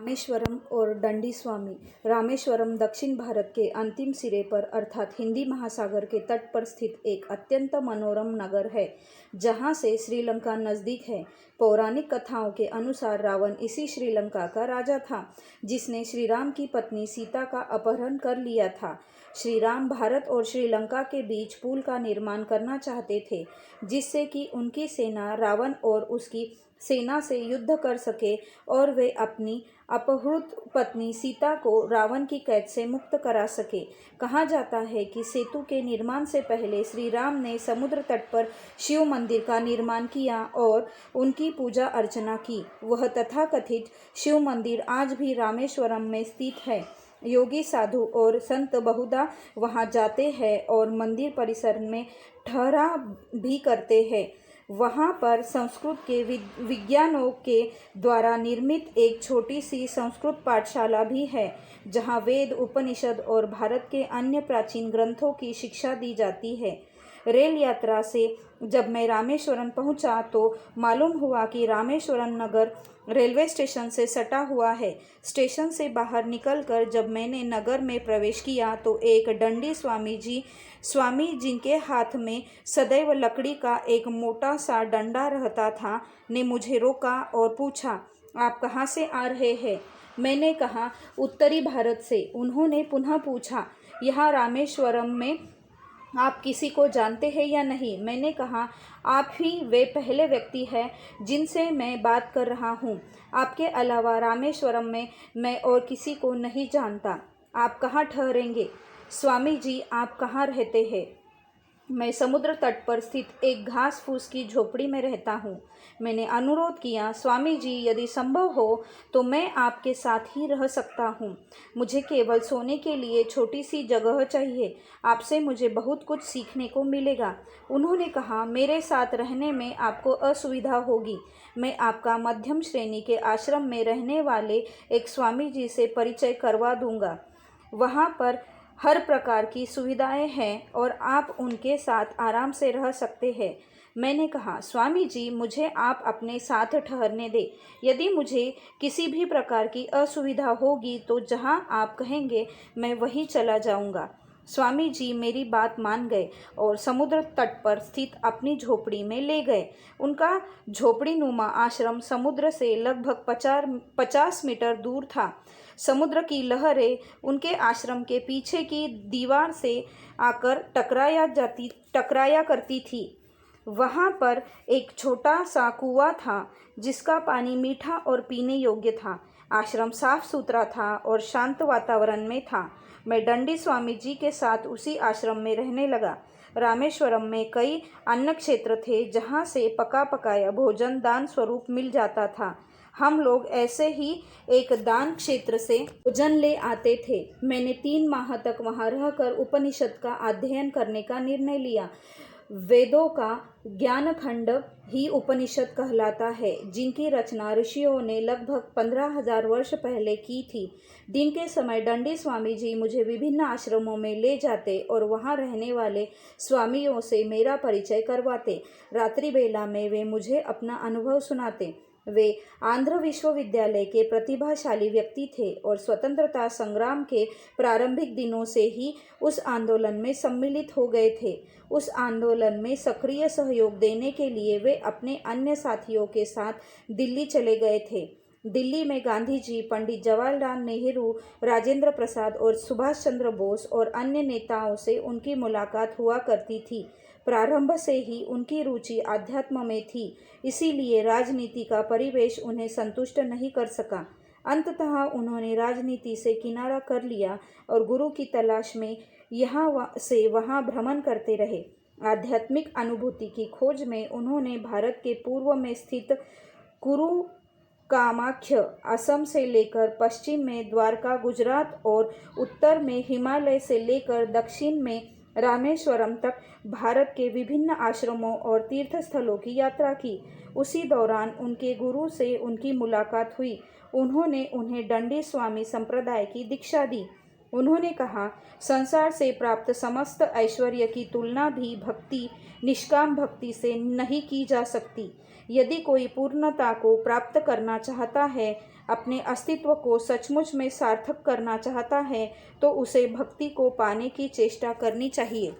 रामेश्वरम और दंडी स्वामी। रामेश्वरम दक्षिण भारत के अंतिम सिरे पर अर्थात हिंदी महासागर के तट पर स्थित एक अत्यंत मनोरम नगर है, जहां से श्रीलंका नज़दीक है। पौराणिक कथाओं के अनुसार रावण इसी श्रीलंका का राजा था, जिसने श्री राम की पत्नी सीता का अपहरण कर लिया था। श्री राम भारत और श्रीलंका के बीच पुल का निर्माण करना चाहते थे, जिससे कि उनकी सेना रावण और उसकी सेना से युद्ध कर सके और वे अपनी अपहृत पत्नी सीता को रावण की कैद से मुक्त करा सके। कहा जाता है कि सेतु के निर्माण से पहले श्री राम ने समुद्र तट पर शिव मंदिर का निर्माण किया और उनकी पूजा अर्चना की। वह तथाकथित शिव मंदिर आज भी रामेश्वरम में स्थित है। योगी साधु और संत बहुधा वहां जाते हैं और मंदिर परिसर में ठहरा भी करते हैं। वहाँ पर संस्कृत के विज्ञानों के द्वारा निर्मित एक छोटी सी संस्कृत पाठशाला भी है, जहाँ वेद, उपनिषद और भारत के अन्य प्राचीन ग्रंथों की शिक्षा दी जाती है। रेल यात्रा से जब मैं रामेश्वरम पहुंचा तो मालूम हुआ कि रामेश्वरम नगर रेलवे स्टेशन से सटा हुआ है। स्टेशन से बाहर निकलकर जब मैंने नगर में प्रवेश किया तो एक दंडी स्वामी जिनके हाथ में सदैव लकड़ी का एक मोटा सा डंडा रहता था, ने मुझे रोका और पूछा, आप कहाँ से आ रहे हैं? मैंने कहा, उत्तरी भारत से। उन्होंने पुनः पूछा, यहाँ रामेश्वरम में आप किसी को जानते हैं या नहीं? मैंने कहा, आप ही वे पहले व्यक्ति हैं जिनसे मैं बात कर रहा हूँ। आपके अलावा रामेश्वरम में मैं और किसी को नहीं जानता। आप कहाँ ठहरेंगे? स्वामी जी, आप कहाँ रहते हैं? मैं समुद्र तट पर स्थित एक घास फूस की झोपड़ी में रहता हूँ। मैंने अनुरोध किया, स्वामी जी, यदि संभव हो तो मैं आपके साथ ही रह सकता हूँ। मुझे केवल सोने के लिए छोटी सी जगह चाहिए। आपसे मुझे बहुत कुछ सीखने को मिलेगा। उन्होंने कहा, मेरे साथ रहने में आपको असुविधा होगी। मैं आपका मध्यम श्रेणी के आश्रम में रहने वाले एक स्वामी जी से परिचय करवा दूंगा। वहाँ पर हर प्रकार की सुविधाएं हैं और आप उनके साथ आराम से रह सकते हैं। मैंने कहा, स्वामी जी, मुझे आप अपने साथ ठहरने दें। यदि मुझे किसी भी प्रकार की असुविधा होगी तो जहां आप कहेंगे मैं वहीं चला जाऊंगा। स्वामी जी मेरी बात मान गए और समुद्र तट पर स्थित अपनी झोपड़ी में ले गए। उनका झोपड़ी नुमा आश्रम समुद्र से लगभग 50 मीटर दूर था। समुद्र की लहरें उनके आश्रम के पीछे की दीवार से आकर टकराया करती थी। वहाँ पर एक छोटा सा कुआं था, जिसका पानी मीठा और पीने योग्य था। आश्रम साफ सुथरा था और शांत वातावरण में था। मैं दंडी स्वामी जी के साथ उसी आश्रम में रहने लगा। रामेश्वरम में कई अन्न क्षेत्र थे, जहाँ से पका पकाया भोजन दान स्वरूप मिल जाता था। हम लोग ऐसे ही एक दान क्षेत्र से भोजन ले आते थे। मैंने 3 माह तक वहाँ रहकर उपनिषद का अध्ययन करने का निर्णय लिया। वेदों का ज्ञानखंड ही उपनिषद कहलाता है, जिनकी रचना ऋषियों ने लगभग 15,000 वर्ष पहले की थी। दिन के समय दंडी स्वामी जी मुझे विभिन्न आश्रमों में ले जाते और वहाँ रहने वाले स्वामियों से मेरा परिचय करवाते। रात्रि बेला में वे मुझे अपना अनुभव सुनाते। वे आंध्र विश्वविद्यालय के प्रतिभाशाली व्यक्ति थे और स्वतंत्रता संग्राम के प्रारंभिक दिनों से ही उस आंदोलन में सम्मिलित हो गए थे। उस आंदोलन में सक्रिय सहयोग देने के लिए वे अपने अन्य साथियों के साथ दिल्ली चले गए थे। दिल्ली में गांधी जी, पंडित जवाहरलाल नेहरू, राजेंद्र प्रसाद और सुभाष चंद्र बोस और अन्य नेताओं से उनकी मुलाकात हुआ करती थी। प्रारंभ से ही उनकी रुचि आध्यात्म में थी, इसीलिए राजनीति का परिवेश उन्हें संतुष्ट नहीं कर सका। अंततः उन्होंने राजनीति से किनारा कर लिया और गुरु की तलाश में यहाँ से वहाँ भ्रमण करते रहे। आध्यात्मिक अनुभूति की खोज में उन्होंने भारत के पूर्व में स्थित कुरु कामाख्य, असम से लेकर पश्चिम में द्वारका, गुजरात और उत्तर में हिमालय से लेकर दक्षिण में रामेश्वरम तक भारत के विभिन्न आश्रमों और तीर्थस्थलों की यात्रा की। उसी दौरान उनके गुरु से उनकी मुलाकात हुई। उन्होंने उन्हें दंडी स्वामी संप्रदाय की दीक्षा दी। उन्होंने कहा, संसार से प्राप्त समस्त ऐश्वर्य की तुलना भी भक्ति, निष्काम भक्ति से नहीं की जा सकती। यदि कोई पूर्णता को प्राप्त करना चाहता है, अपने अस्तित्व को सचमुच में सार्थक करना चाहता है, तो उसे भक्ति को पाने की चेष्टा करनी चाहिए।